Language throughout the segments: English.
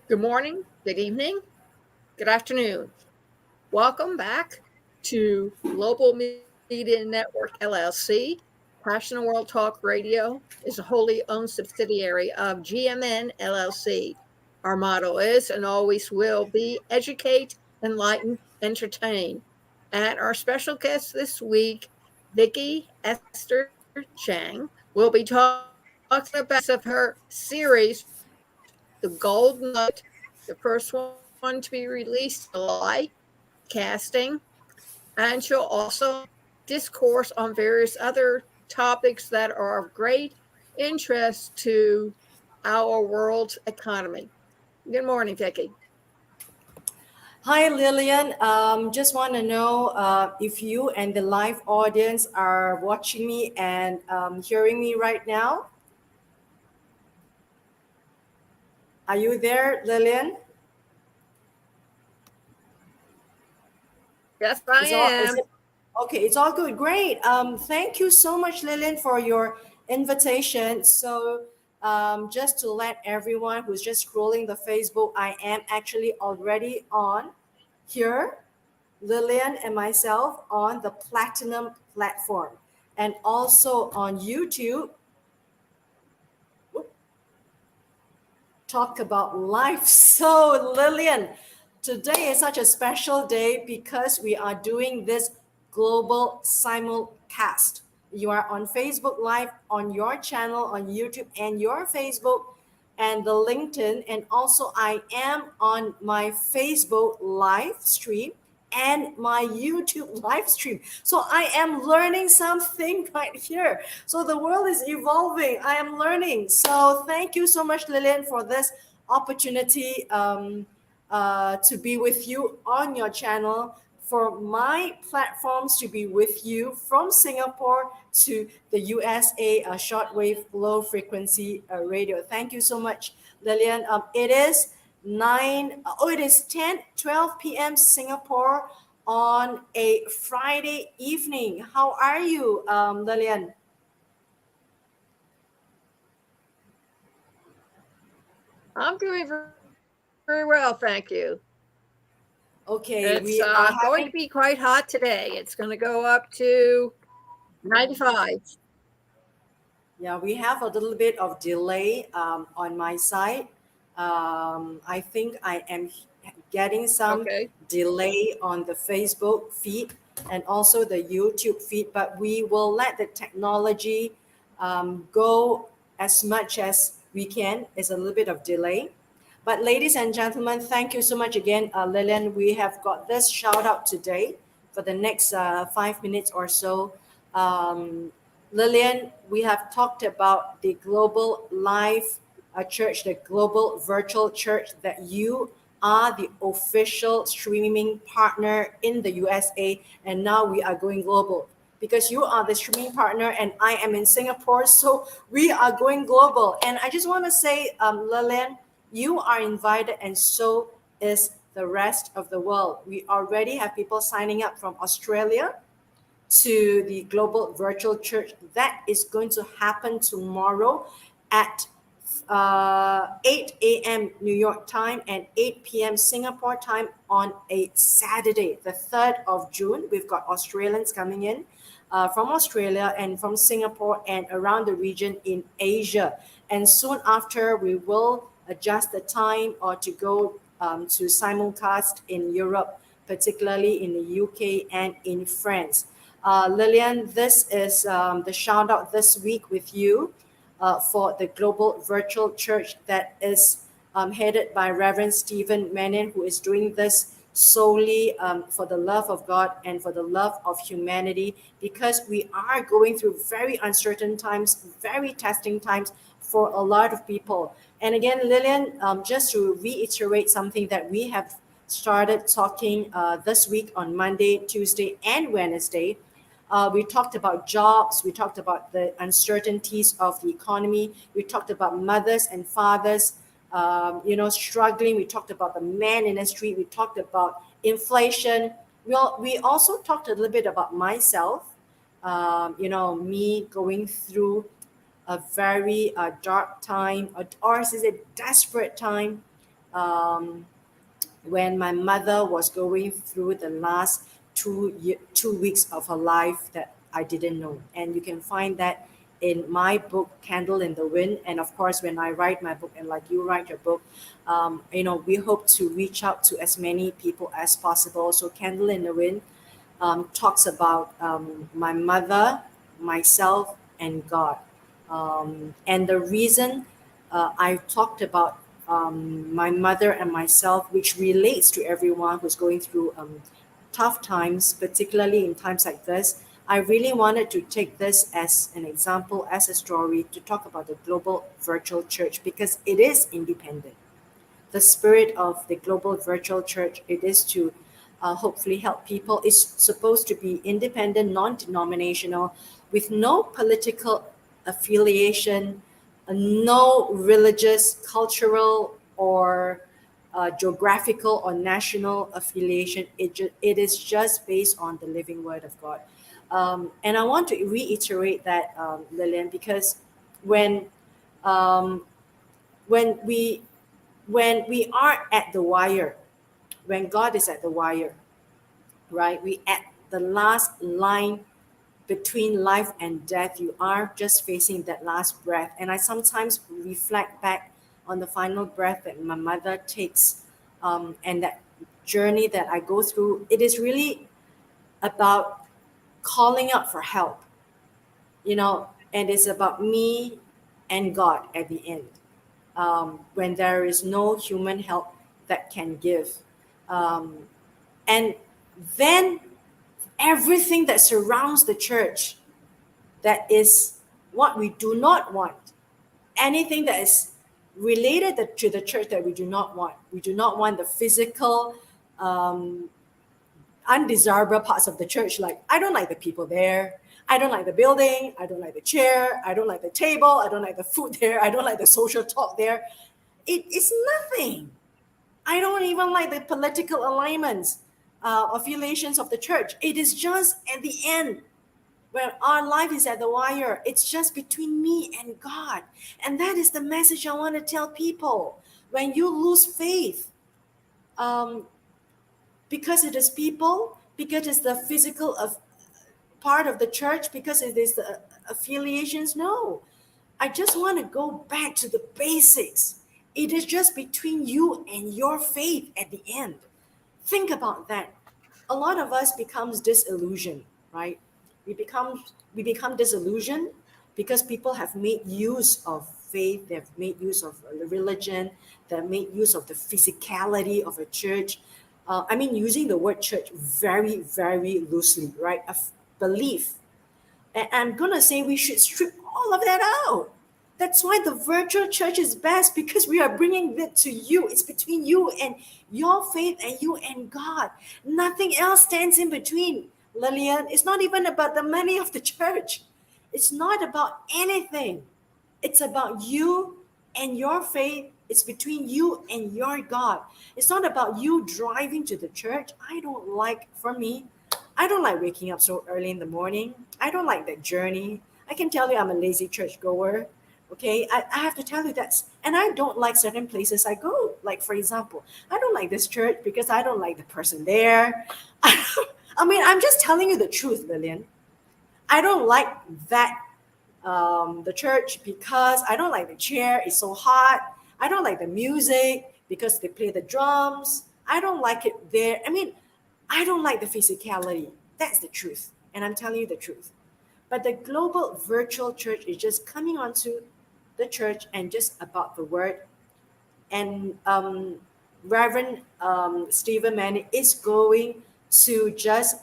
Good morning, good evening, good afternoon. Welcome back to Global Media Network LLC. Passion World Talk Radio is a wholly owned subsidiary of GMN LLC. Our motto is and always will be educate, enlighten, entertain. And our special guest this week, Vicki Esther Chang, will be talking about of her series, The Gold Nugget, the first one to be released in July, casting, and she'll also discourse on various other topics that are of great interest to our world's economy. Good morning, Vicki. Hi, Lillian. Just want to know if you and the live audience are watching me and hearing me right now. Are you there, Lillian? Yes, I Is am. it okay? It's all good. Great. Thank you so much, Lillian, for your invitation. So, just to let everyone who's just scrolling the Facebook, I am actually already on here, Lillian and myself, on the Platinum platform and also on YouTube. Talk about life. So, Lillian, today is such a special day because we are doing this global simulcast. You are on Facebook Live, on your channel, on YouTube, and your Facebook, and the LinkedIn. And also, I am on my Facebook live stream and my YouTube live stream. So I am learning something right here. So the world is evolving. I am learning. So thank you so much, Lillian, for this opportunity to be with you on your channel, for my platforms to be with you from Singapore to the USA shortwave low frequency radio. Thank you so much, Lillian. It is 10:12 p.m. Singapore on a Friday evening. How are you, Lillian? I'm doing very well, thank you. It's Okay, we going to are be quite having, hot today. It's going to go up to 95. yeah, we have a little bit of delay on my side. I think I am getting some Okay. delay on the Facebook feed and also the YouTube feed, but we will let the technology go as much as we can. It's a little bit of delay. But ladies and gentlemen, thank you so much again, Lillian. We have got this shout out today for the next 5 minutes or so. Um, Lillian, we have talked about the global live church, the global virtual church that you are the official streaming partner in the USA, and now we are going global because you are the streaming partner and I am in Singapore, so we are going global. And I just want to say, Lillian, you are invited, and so is the rest of the world. We already have people signing up from Australia to the global virtual church that is going to happen tomorrow at 8 a.m. New York time and 8 p.m. Singapore time on a Saturday, the 3rd of June. We've got Australians coming in from Australia and from Singapore and around the region in Asia. And soon after, we will adjust the time or to go to simulcast in Europe, particularly in the UK and in France. Lillian, this is the shout out this week with you for the Global Virtual Church that is headed by Reverend Stephen Manning, who is doing this solely for the love of God and for the love of humanity, because we are going through very uncertain times, very testing times for a lot of people. And again, Lillian, just to reiterate something that we have started talking this week on Monday, Tuesday, and Wednesday. We talked about jobs. We talked about the uncertainties of the economy. We talked about mothers and fathers, struggling. We talked about the man in the street. We talked about inflation. We also talked a little bit about myself. Me going through a very dark time, or is it a desperate time um, when my mother was going through the last 2 weeks of her life that I didn't know. And you can find that in my book, Candle in the Wind. And of course, when I write my book and like you write your book, we hope to reach out to as many people as possible. So Candle in the Wind talks about my mother, myself, and God. And the reason I talked about my mother and myself, which relates to everyone who's going through tough times, particularly in times like this, I really wanted to take this as an example, as a story, to talk about the global virtual church because it is independent. The spirit of the global virtual church, it is to hopefully help people. It's supposed to be independent, non-denominational, with no political affiliation, no religious, cultural, or geographical or national affiliation. It is just based on the living word of God. And I want to reiterate that, Lillian, because when um, when we when we are at the wire, when God is at the wire, right? We at the last line between life and death. You are just facing that last breath. And I sometimes reflect back on the final breath that my mother takes, and that journey that I go through. It is really about calling out for help, and it's about me and God at the end, when there is no human help that can give. Um, and then everything that surrounds the church, that is what we do not want, anything that is related to the church that we do not want. We do not want the physical, um, undesirable parts of the church. Like, I don't like the people there. I don't like the building. I don't like the chair. I don't like the table. I don't like the food there. I don't like the social talk there. It is nothing. I don't even like the political alignments, affiliations of the church. It is just at the end where our life is at the wire. It's just between me and God. And that is the message I want to tell people. When you lose faith, um, because it is people, because it's the physical of part of the church, because it is the affiliations, no. I just want to go back to the basics. It is just between you and your faith at the end. Think about that. A lot of us becomes disillusioned, right? We become disillusioned because people have made use of faith, they've made use of religion, they've made use of the physicality of a church. I mean, using the word church very, very loosely, right? A belief. And I'm gonna say we should strip all of that out. That's why the virtual church is best, because we are bringing it to you. It's between you and your faith and you and God. Nothing else stands in between, Lillian. It's not even about the money of the church. It's not about anything. It's about you and your faith. It's between you and your God. It's not about you driving to the church. For me, I don't like waking up so early in the morning. I don't like that journey. I can tell you I'm a lazy churchgoer. Okay, I have to tell you that. And I don't like certain places I go. Like, for example, I don't like this church because I don't like the person there. I mean, I'm just telling you the truth, Lillian. I don't like that, the church, because I don't like the chair. It's so hot. I don't like the music because they play the drums. I don't like it there. I mean, I don't like the physicality. That's the truth. And I'm telling you the truth. But the global virtual church is just coming onto the church and just about the word. And Reverend Stephen Manning is going to just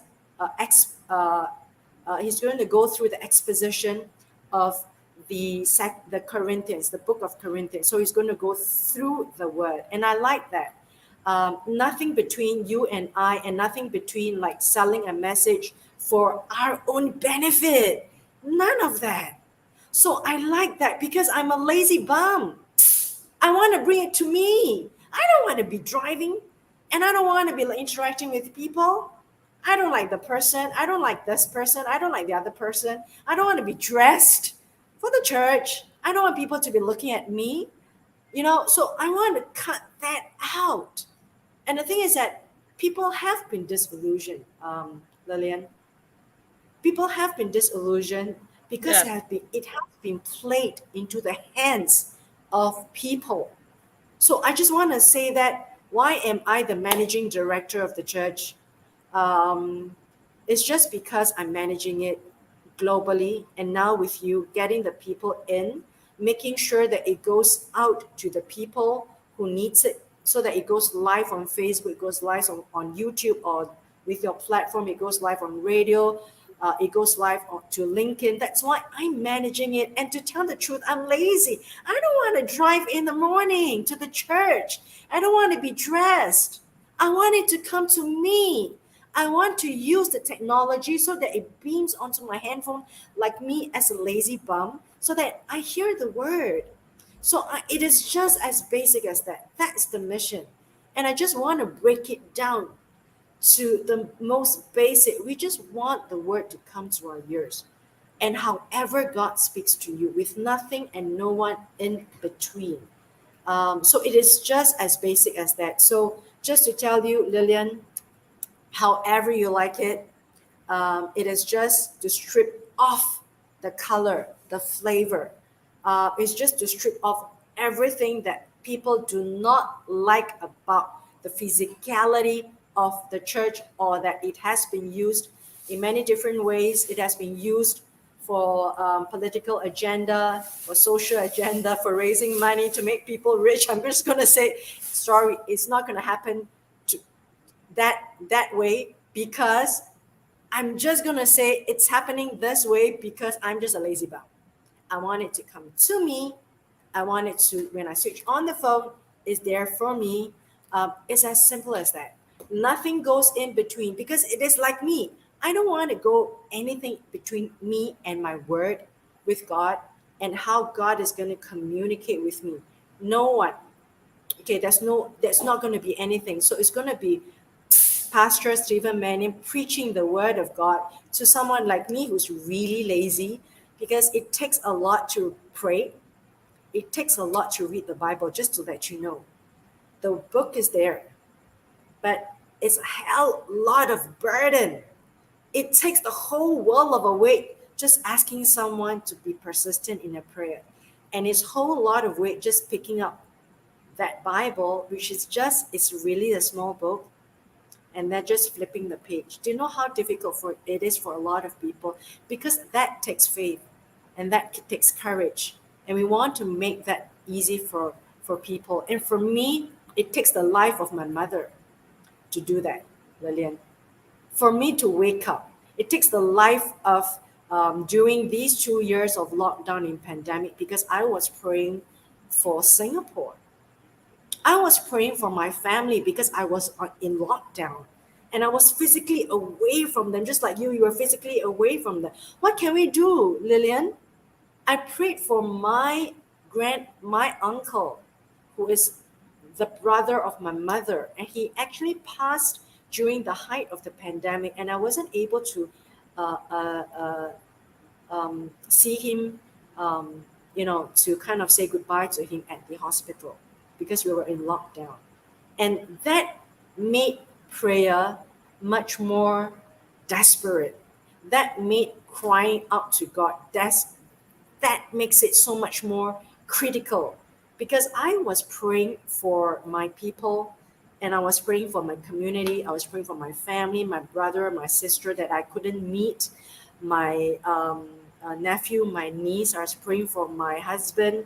he's going to go through the exposition of the Corinthians, the book of Corinthians. So he's going to go through the word, and I like that. Nothing between you and I, and nothing between like selling a message for our own benefit. None of that. So I like that because I'm a lazy bum. I want to bring it to me. I don't want to be driving, and I don't want to be like, interacting with people. I don't like the person. I don't like this person. I don't like the other person. I don't want to be dressed for the church. I don't want people to be looking at me. So I want to cut that out. And the thing is that people have been disillusioned, Lillian. People have been disillusioned because Yes. it has been played into the hands of people. So I just want to say that why am I the managing director of the church? Um, it's just because I'm managing it globally, and now with you getting the people in, making sure that it goes out to the people who needs it, so that it goes live on Facebook, it goes live on YouTube, or with your platform, it goes live on radio, it goes live to LinkedIn. That's why I'm managing it. And to tell the truth, I'm lazy. I don't want to drive in the morning to the church. I don't want to be dressed. I want it to come to me. I want to use the technology so that it beams onto my handphone like me as a lazy bum so that I hear the word. So it is just as basic as that. That's the mission. And I just want to break it down to the most basic. We just want the word to come to our ears. And however God speaks to you, with nothing and no one in between. So it is just as basic as that. So just to tell you, Lillian, however you like it, it is just to strip off the color, the flavor. It's just to strip off everything that people do not like about the physicality of the church, or that it has been used in many different ways. It has been used for political agenda, for social agenda, for raising money to make people rich. I'm just going to say, sorry, it's not going to happen to that way, because I'm just gonna say it's happening this way because I'm just a lazy bum. I want it to come to me. I want it to, when I switch on the phone, it's there for me. It's as simple as that. Nothing goes in between, because it is like me. I don't want to go anything between me and my word with God, and how God is going to communicate with me. No one. Okay, that's not going to be anything. So it's going to be Pastor Stephen Manning preaching the word of God to someone like me who's really lazy, because it takes a lot to pray. It takes a lot to read the Bible, just to let you know. The book is there, but it's a hell lot of burden. It takes the whole world of a weight just asking someone to be persistent in a prayer. And it's whole lot of weight just picking up that Bible, which is just, it's really a small book, and they're just flipping the page. Do you know how difficult it is for a lot of people? Because that takes faith, and that takes courage. And we want to make that easy for people. And for me, it takes the life of my mother to do that, Lillian. For me to wake up, it takes the life of during these 2 years of lockdown in pandemic, because I was praying for Singapore. I was praying for my family because I was in lockdown, and I was physically away from them, just like you were physically away from them. What can we do, Lillian? I prayed for my uncle, who is the brother of my mother, and he actually passed during the height of the pandemic, and I wasn't able to uh, uh, uh, see him, to kind of say goodbye to him at the hospital, because we were in lockdown. And that made prayer much more desperate. That made crying out to God, that makes it so much more critical, because I was praying for my people, and I was praying for my community. I was praying for my family, my brother, my sister that I couldn't meet, my nephew, my niece. I was praying for my husband.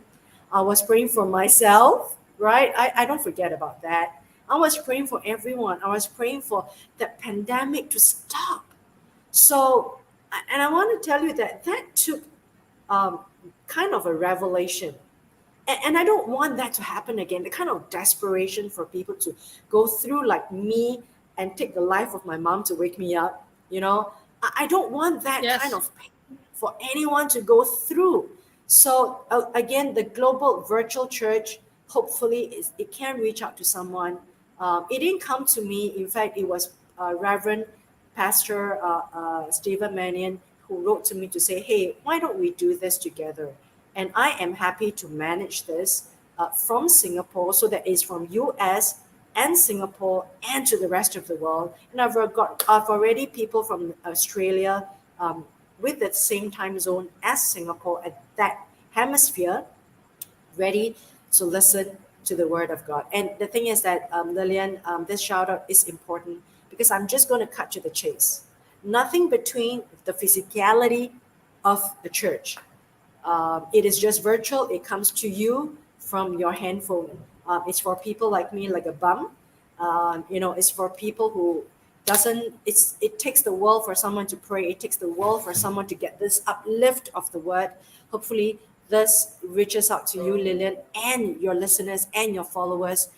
I was praying for myself, right? I don't forget about that. I was praying for everyone. I was praying for the pandemic to stop. So, and I want to tell you that took um, kind of a revelation. And I don't want that to happen again. The kind of desperation for people to go through like me and take the life of my mom to wake me up. I don't want that kind Yes. of pain for anyone to go through. So again, the global virtual church, hopefully, it can reach out to someone. It didn't come to me. In fact, it was Reverend Pastor Stephen Mannion who wrote to me to say, "Hey, why don't we do this together?" And I am happy to manage this. from Singapore, so that is from US and Singapore and to the rest of the world. And I've already people from Australia with the same time zone as Singapore at that hemisphere ready to listen to the word of God. And the thing is that, Lillian, this shout out is important because I'm just going to cut to the chase. Nothing between the physicality of the church. It is just virtual. It comes to you from your handphone. It's for people like me, like a bum. It's for people who doesn't. It takes the world for someone to pray. It takes the world for someone to get this uplift of the word. Hopefully, this reaches out to you, Lillian, and your listeners and your followers.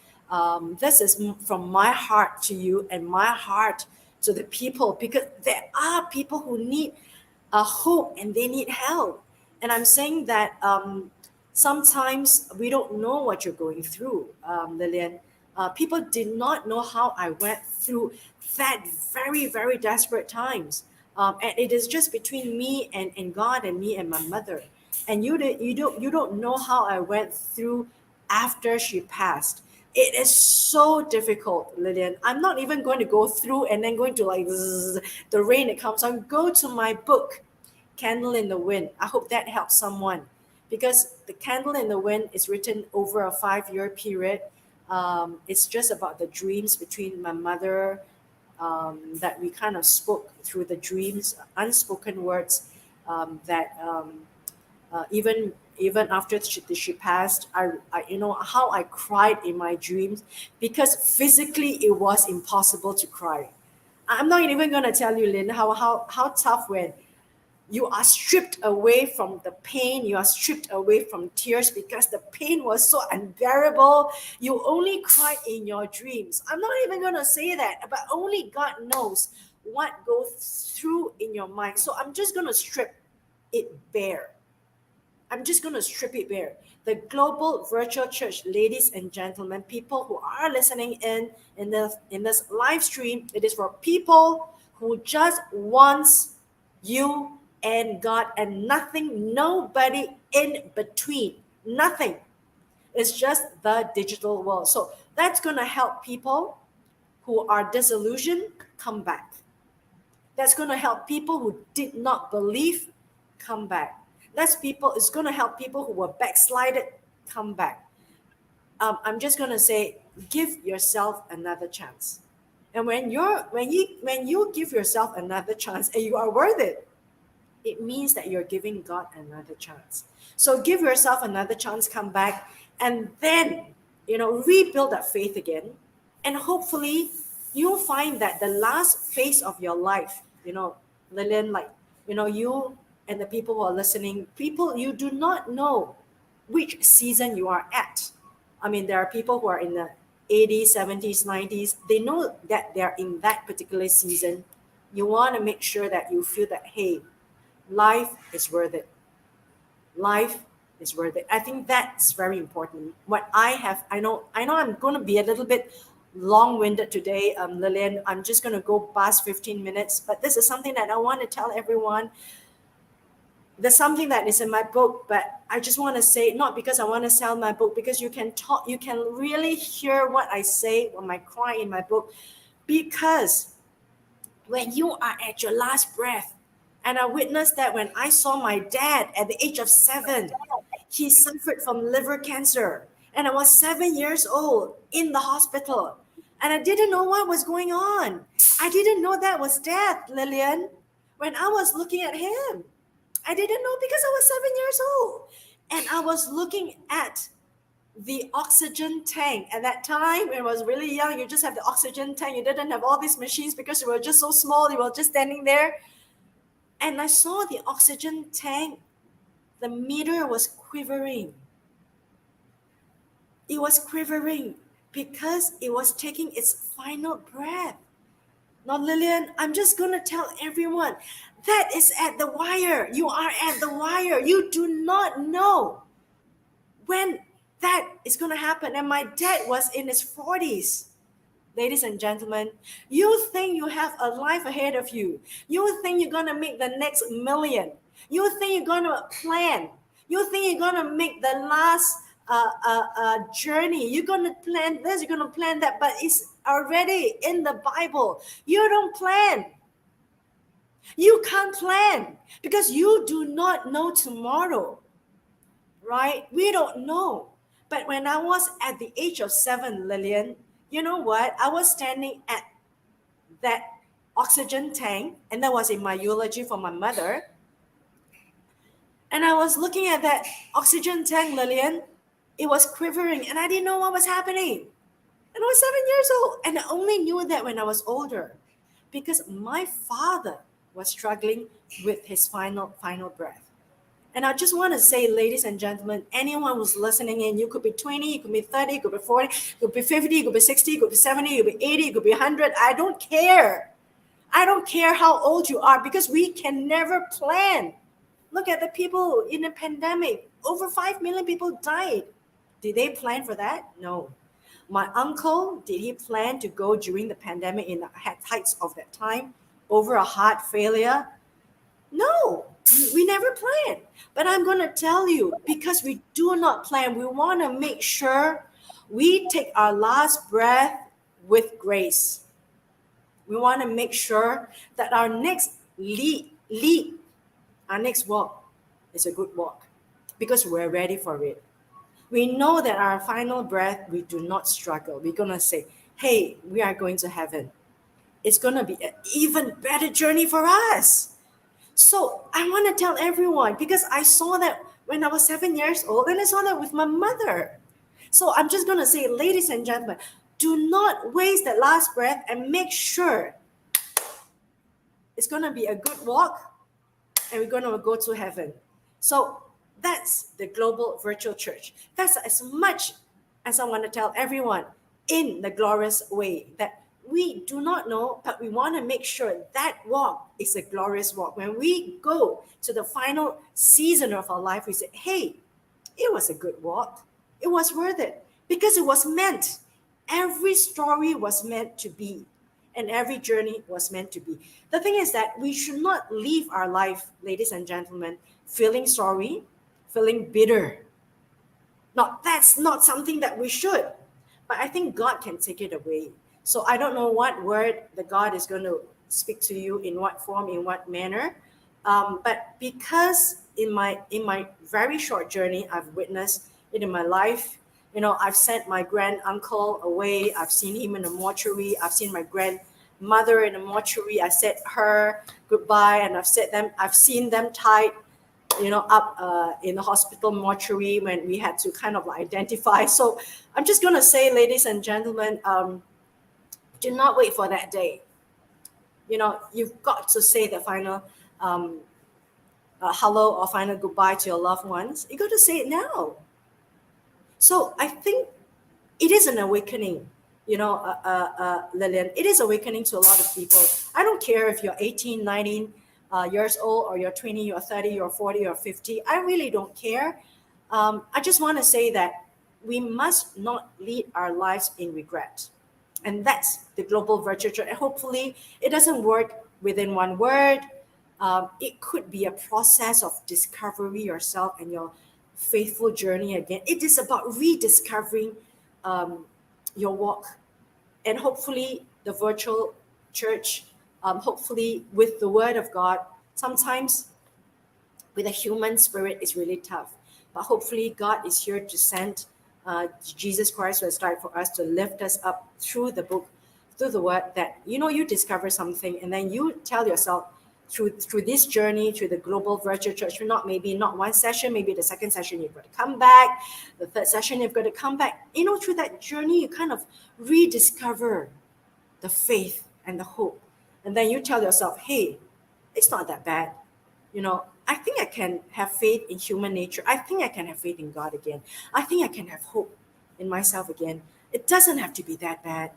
This is from my heart to you and my heart to the people, because there are people who need a hope and they need help. And I'm saying that sometimes we don't know what you're going through, Lillian. People did not know how I went through that very, very desperate times. And it is just between me and God, and me and my mother. And you don't know how I went through after she passed. It is so difficult, Lillian. I'm not even going to go through and then going to like the rain that comes on. Go to my book, Candle in the Wind. I hope that helps someone, because the Candle in the Wind is written over a 5-year period. It's just about the dreams between my mother, that we kind of spoke through the dreams, unspoken words, that even after she passed, I how I cried in my dreams, because physically it was impossible to cry. I'm not even going to tell you, Lynn, how tough when you are stripped away from the pain, you are stripped away from tears because the pain was so unbearable. You only cried in your dreams. I'm not even going to say that, but only God knows what goes through in your mind. So I'm just going to strip it bare. I'm just going to strip it bare. The Global Virtual Church, ladies and gentlemen, people who are listening in this live stream, it is for people who just wants you and God and nothing, nobody in between. Nothing. It's just the digital world. So that's going to help people who are disillusioned come back. That's going to help people who did not believe come back. It's going to help people who were backslided come back. I'm just going to say, give yourself another chance. And when you give yourself another chance and you are worth it, it means that you're giving God another chance. So give yourself another chance, come back, and then rebuild that faith again. And hopefully you'll find that the last phase of your life, Lillian, you and the people who are listening, people, you do not know which season you are at. I mean, there are people who are in the 80s, 70s, 90s. They know that they're in that particular season. You want to make sure that you feel that, hey, life is worth it. Life is worth it. I think that's very important. I know I'm going to be a little bit long-winded today, Lillian. I'm just going to go past 15 minutes, but this is something that I want to tell everyone. There's something that is in my book, but I just want to say, not because I want to sell my book, because you can really hear what I say when I cry in my book. Because when you are at your last breath, and I witnessed that when I saw my dad at the age of 7, he suffered from liver cancer. And I was 7 years old in the hospital. And I didn't know what was going on. I didn't know that was death, Lillian, when I was looking at him. I didn't know because I was 7 years old. And I was looking at the oxygen tank. At that time, when I was really young, you just have the oxygen tank. You didn't have all these machines because you were just so small. You were just standing there. And I saw the oxygen tank. The meter was quivering. It was quivering because it was taking its final breath. Now, Lillian, I'm just going to tell everyone that is at the wire. You are at the wire. You do not know when that is going to happen. And my dad was in his 40s. Ladies and gentlemen, you think you have a life ahead of you. You think you're going to make the next million. You think you're going to plan. You think you're going to make the last journey. You're going to plan this, you're going to plan that, but it's already in the Bible. You don't plan. You can't plan because you do not know tomorrow, right? We don't know. But when I was at the age of 7, Lillian, you know what? I was standing at that oxygen tank, and that was in my eulogy for my mother. And I was looking at that oxygen tank, Lillian. It was quivering, and I didn't know what was happening. And I was 7 years old, and I only knew that when I was older, because my father was struggling with his final breath. And I just want to say, ladies and gentlemen, anyone who's listening in, you could be 20, you could be 30, you could be 40, you could be 50, you could be 60, you could be 70, you could be 80, you could be 100. I don't care. I don't care how old you are because we can never plan. Look at the people in the pandemic. Over 5 million people died. Did they plan for that? No. My uncle, did he plan to go during the pandemic in the heights of that time over a heart failure? No, we never planned. But I'm going to tell you, because we do not plan, we want to make sure we take our last breath with grace. We want to make sure that our next leap, our next walk is a good walk because we're ready for it. We know that our final breath, we do not struggle. We're going to say, hey, we are going to heaven. It's going to be an even better journey for us. So I want to tell everyone, because I saw that when I was 7 years old, and I saw that with my mother. So I'm just going to say, ladies and gentlemen, do not waste that last breath and make sure it's going to be a good walk and we're going to go to heaven. So that's the Global Virtual Church. That's as much as I want to tell everyone in the glorious way that we do not know, but we want to make sure that walk is a glorious walk. When we go to the final season of our life, we say, hey, it was a good walk. It was worth it because it was meant. Every story was meant to be, and every journey was meant to be. The thing is that we should not live our life, ladies and gentlemen, feeling sorry, feeling bitter. Now, that's not something that we should, but I think God can take it away. So I don't know what word the God is going to speak to you, in what form, in what manner. But because in my very short journey, I've witnessed it in my life. You know, I've sent my grand uncle away. I've seen him in the mortuary. I've seen my grandmother in the mortuary. I said her goodbye, and I've seen them tied, you know, up in the hospital mortuary when we had to kind of like identify. So I'm just going to say, ladies and gentlemen, do not wait for that day. You know, you've got to say the final hello or final goodbye to your loved ones. You got to say it now. So I think it is an awakening, you know, Lillian. It is awakening to a lot of people. I don't care if you're 18, 19 years old, or you're 20, you're 30, you're 40, or 50. I really don't care. I just want to say that we must not lead our lives in regret. And that's the Global Virtual Church. And hopefully it doesn't work within one word. It could be a process of discovery yourself and your faithful journey again. It is about rediscovering your walk. And hopefully the virtual church, hopefully with the word of God, sometimes with a human spirit is really tough. But hopefully God is here to send Jesus Christ, who has died for us, to lift us up through the book, through the word, that, you know, you discover something and then you tell yourself through this journey, through the Global Virtual Church, not one session, maybe the second session you've got to come back, the third session you've got to come back. You know, through that journey, you kind of rediscover the faith and the hope. And then you tell yourself, hey, it's not that bad. You know, I think I can have faith in human nature. I think I can have faith in God again. I think I can have hope in myself again. It doesn't have to be that bad.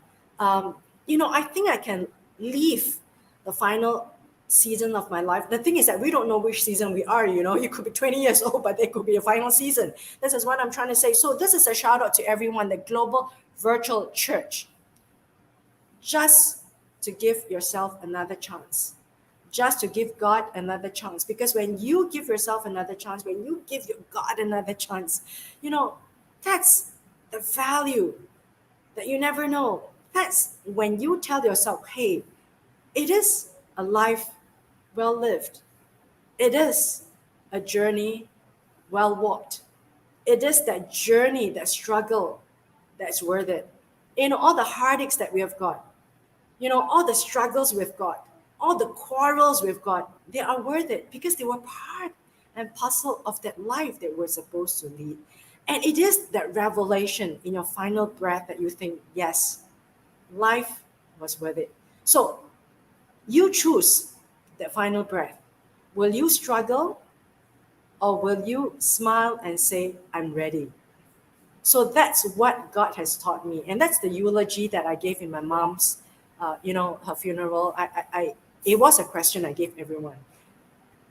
You know, I think I can leave the final season of my life. The thing is that we don't know which season we are. You know, you could be 20 years old, but there could be a final season. This is what I'm trying to say. So this is a shout out to everyone, the Global Virtual Church. Just to give yourself another chance. Just to give God another chance. Because when you give yourself another chance, when you give your God another chance, you know, That's the value that you never know. That's when you tell yourself, hey, it is a life well lived. It is a journey well walked. It is that journey, that struggle that's worth it. All the heartaches that we have got, all the struggles we've got, all the quarrels we've got, they are worth it because they were part and parcel of that life that we're supposed to lead. And it is that revelation in your final breath that you think, yes, life was worth it. So you choose that final breath. Will you struggle or will you smile and say, I'm ready? So that's what God has taught me. And that's the eulogy that I gave in my mom's, her funeral. It was a question I gave everyone.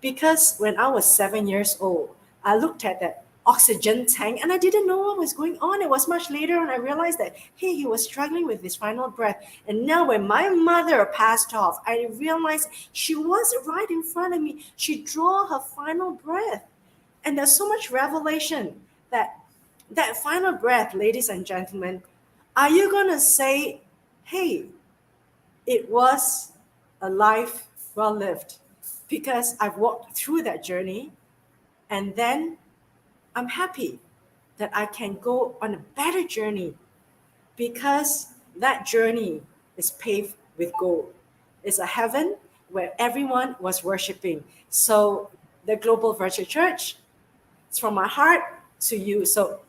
Because when I was 7 years old, I looked at that oxygen tank and I didn't know what was going on. It was much later and I realized that, hey, he was struggling with his final breath. And now when my mother passed off, I realized she was right in front of me. She drew her final breath. And there's so much revelation that final breath, ladies and gentlemen, are you going to say, hey, it was a life well lived because I've walked through that journey and then I'm happy that I can go on a better journey because that journey is paved with gold. It's a heaven where everyone was worshiping. So the Global Virtual Church, it's from my heart to you. So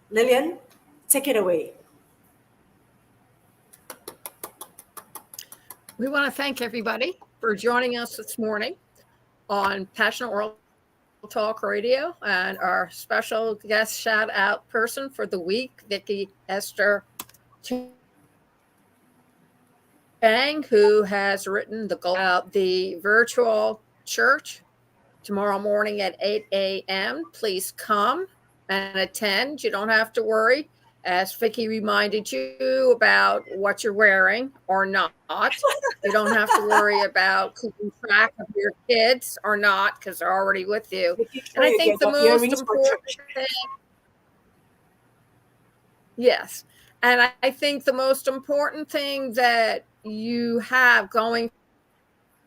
Lillian, take it away. We want to thank everybody for joining us this morning on Passionate World Talk Radio, and our special guest shout out person for the week, Vicki Esther Chang, who has written about the virtual church tomorrow morning at 8 a.m. Please come and attend. You don't have to worry, as Vicki reminded you, about what you're wearing or not. You don't have to worry about keeping track of your kids or not, because they're already with you. And I think the most important thing, yes, and I think the most important thing that you have going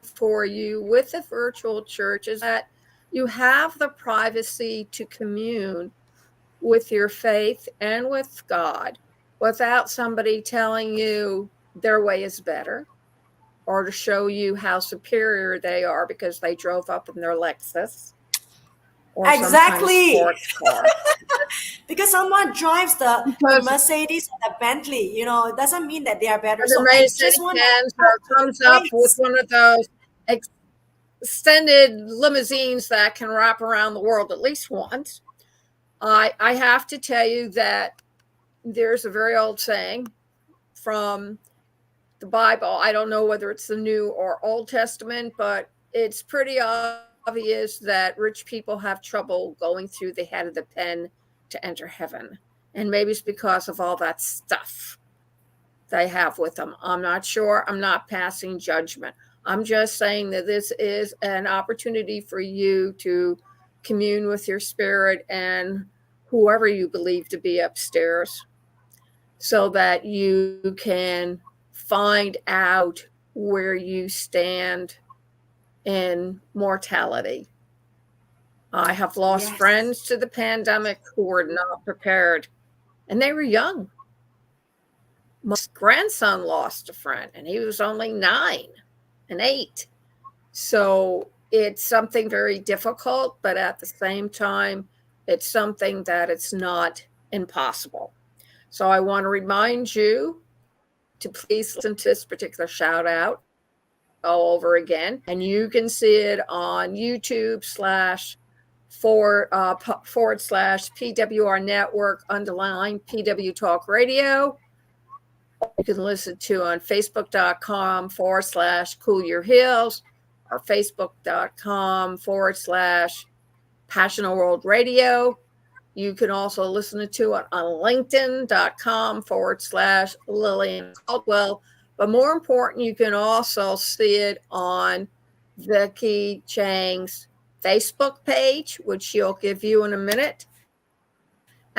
for you with the virtual church is that you have the privacy to commune with your faith and with God without somebody telling you their way is better or to show you how superior they are because they drove up in their Lexus or exactly some kind of sports car. Because someone drives the Mercedes or the Bentley, it doesn't mean that they are better. So I just want to comes up with one of those extended limousines that can wrap around the world at least once. I have to tell you that there's a very old saying from the Bible. I don't know whether it's the New or Old Testament, but it's pretty obvious that rich people have trouble going through the head of the pen to enter heaven. And maybe it's because of all that stuff they have with them. I'm not sure. I'm not passing judgment. I'm just saying that this is an opportunity for you to commune with your spirit and whoever you believe to be upstairs so that you can find out where you stand in mortality. I have lost friends to the pandemic who were not prepared, and they were young. My grandson lost a friend, and he was only 9 and 8. So it's something very difficult, but at the same time, it's something that it's not impossible. So I want to remind you to please listen to this particular shout out all over again. And you can see it on YouTube // PWR Network _ PW Talk Radio. You can listen to on Facebook.com / Cool Your Heels or Facebook.com / Passionate World Radio. You can also listen to it on LinkedIn.com / Lillian Caldwell. But more important, you can also see it on Vicki Chang's Facebook page, which she'll give you in a minute,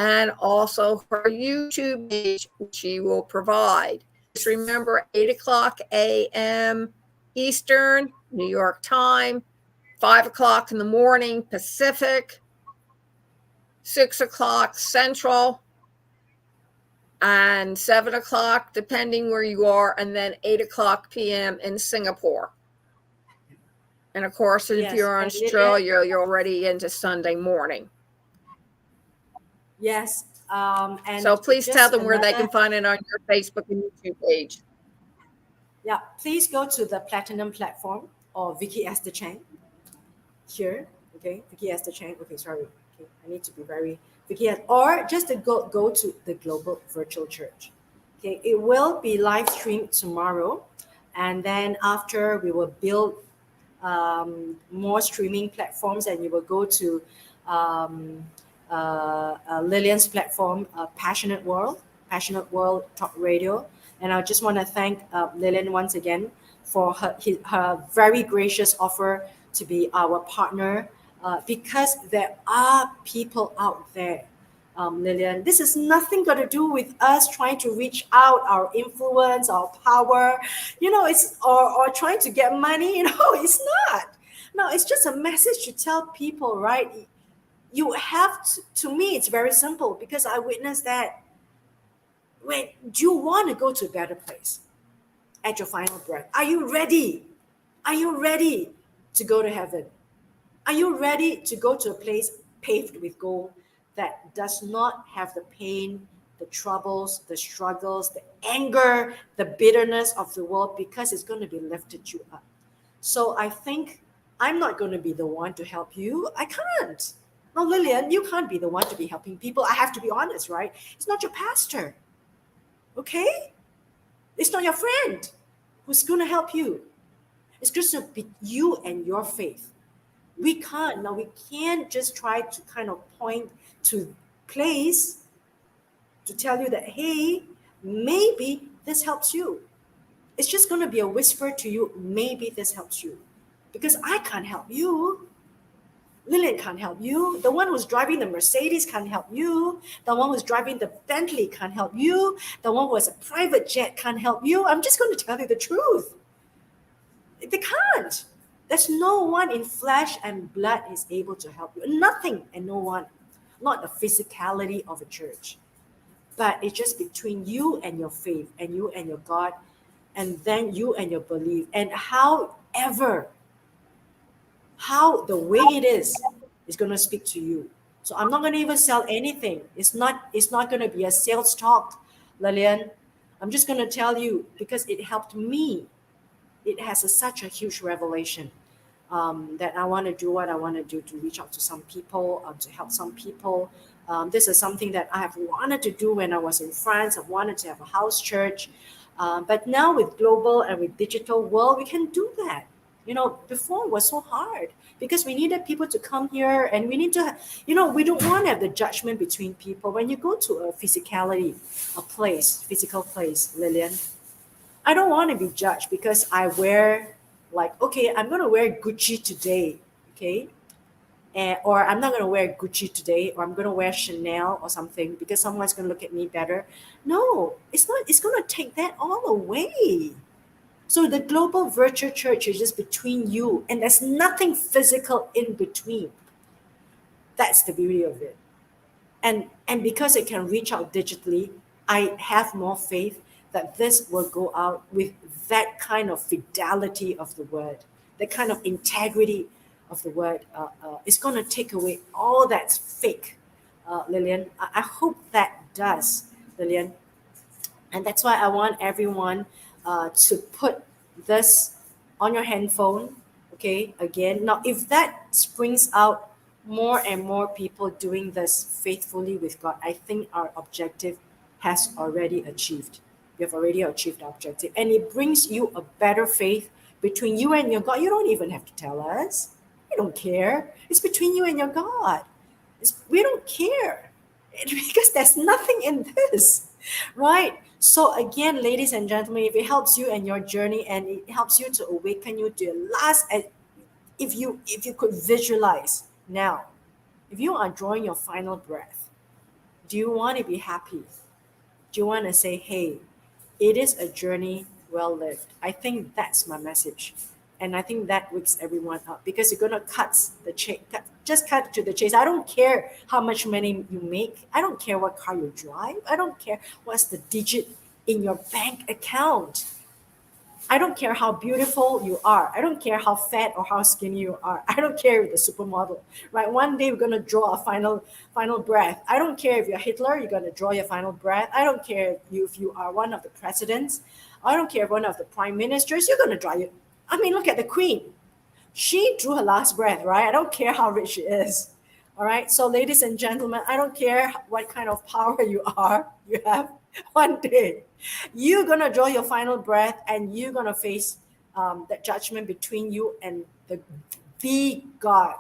and also her YouTube page, which she will provide. Just remember 8 o'clock a.m. Eastern, New York time, 5 o'clock in the morning Pacific, 6 o'clock Central, and 7 o'clock, depending where you are, and then 8 o'clock p.m. in Singapore. And of course, if Yes, you're in and Lillian, Australia, you're already into Sunday morning. yes, and So please tell just them where they another, can find it on your Facebook and YouTube page. yeah, please go to the Platinum platform or Vicky Esther Chang here. Okay, Vicky Esther Chang. Okay, sorry. Okay, I need to be very Vicky, or just to go to the Global Virtual Church. Okay, it will be live streamed tomorrow, and then after we will build more streaming platforms, and you will go to um, Lillian's platform, Passionate World Talk Radio. And I just want to thank Lillian once again for her very gracious offer to be our partner, because there are people out there, Lillian. This is nothing got to do with us trying to reach out, our influence, our power, it's or trying to get money, it's not. No, it's just a message to tell people, right? You have to me, it's very simple because I witnessed that when you want to go to a better place at your final breath, are you ready? Are you ready to go to heaven? Are you ready to go to a place paved with gold that does not have the pain, the troubles, the struggles, the anger, the bitterness of the world, because it's going to be lifted you up? So I think I'm not going to be the one to help you. I can't. No, Lillian, you can't be the one to be helping people. I have to be honest, right? It's not your pastor. Okay? It's not your friend who's going to help you. It's just to be you and your faith. We can't just try to kind of point to place to tell you that, hey, maybe this helps you. It's just going to be a whisper to you, maybe this helps you. Because I can't help you. Lillian can't help you. The one who's driving the Mercedes can't help you. The one who's driving the Bentley can't help you. The one who has a private jet can't help you. I'm just going to tell you the truth. They can't. There's no one in flesh and blood is able to help you. Nothing and no one. Not the physicality of a church. But it's just between you and your faith and you and your God, and then you and your belief. And how the way it is going to speak to you. So I'm not going to even sell anything. It's not going to be a sales talk, Lillian. I'm just going to tell you because it helped me. It has such a huge revelation that I want to do what I want to do to reach out to some people, to help some people. This is something that I have wanted to do when I was in France. I wanted to have a house church. But now with global and with digital world, we can do that. Before it was so hard because we needed people to come here, and we need to, we don't want to have the judgment between people. When you go to a physical place, Lillian, I don't want to be judged because I wear okay, I'm going to wear Gucci today, okay? Or I'm not going to wear Gucci today, or I'm going to wear Chanel or something because someone's going to look at me better. No, it's not. It's going to take that all away. So the Global Virtual Church is just between you, and there's nothing physical in between. That's the beauty of it. And because it can reach out digitally, I have more faith that this will go out with that kind of fidelity of the word, that kind of integrity of the word. It's going to take away all that's fake, Lillian. I hope that does, Lillian. And that's why I want everyone to put this on your handphone, okay? Again, now if that springs out more and more people doing this faithfully with God, I think our objective has already achieved. We have already achieved our objective. And it brings you a better faith between you and your God. You don't even have to tell us. We don't care. It's between you and your God. We don't care because there's nothing in this, right? So again, ladies and gentlemen, if it helps you in your journey and it helps you to awaken you to your last, if you could visualize now, if you are drawing your final breath, Do you want to be happy? Do you want to say, hey, it is a journey well lived? I think that's my message. And I think that wakes everyone up because you're going to just cut to the chase. I don't care how much money you make. I don't care what car you drive. I don't care what's the digit in your bank account. I don't care how beautiful you are. I don't care how fat or how skinny you are. I don't care if you're the supermodel, right? One day we're gonna draw a final breath. I don't care if you're Hitler. You're gonna draw your final breath. I don't care if you are one of the presidents. I don't care if one of the prime ministers. You're gonna draw it. I mean, look at the Queen. She drew her last breath, right? I don't care how rich she is. All right. So, ladies and gentlemen, I don't care what kind of power you have. One day, you're gonna draw your final breath, and you're gonna face that judgment between you and the God.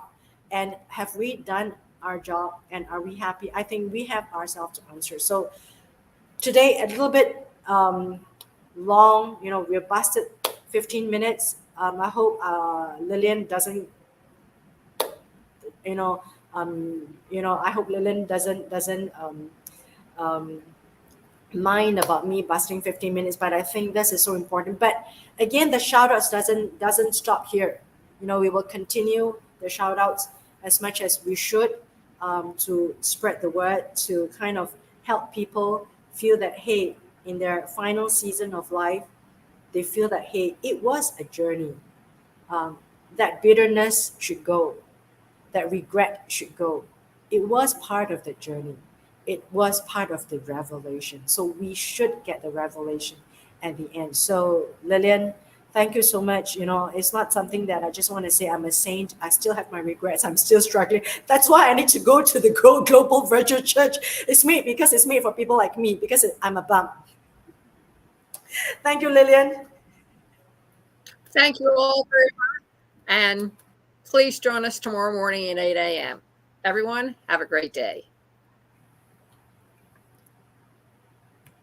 And have we done our job? And are we happy? I think we have ourselves to answer. So today, a little bit long. We're busted 15 minutes. I hope Lillian doesn't. I hope Lillian doesn't mind about me busting 15 minutes, but I think this is so important. But again, the shout outs doesn't stop here. We will continue the shout outs as much as we should, to spread the word, to kind of help people feel that, hey, in their final season of life, they feel that, hey, it was a journey. That bitterness should go. That regret should go. It was part of the journey. It was part of the revelation. So we should get the revelation at the end. So Lillian, thank you so much. It's not something that I just want to say I'm a saint. I still have my regrets. I'm still struggling. That's why I need to go to the Global Virtual Church. It's made for people like me, because I'm a bum. Thank you, Lillian. Thank you all very much. And please join us tomorrow morning at 8 a.m. Everyone, have a great day.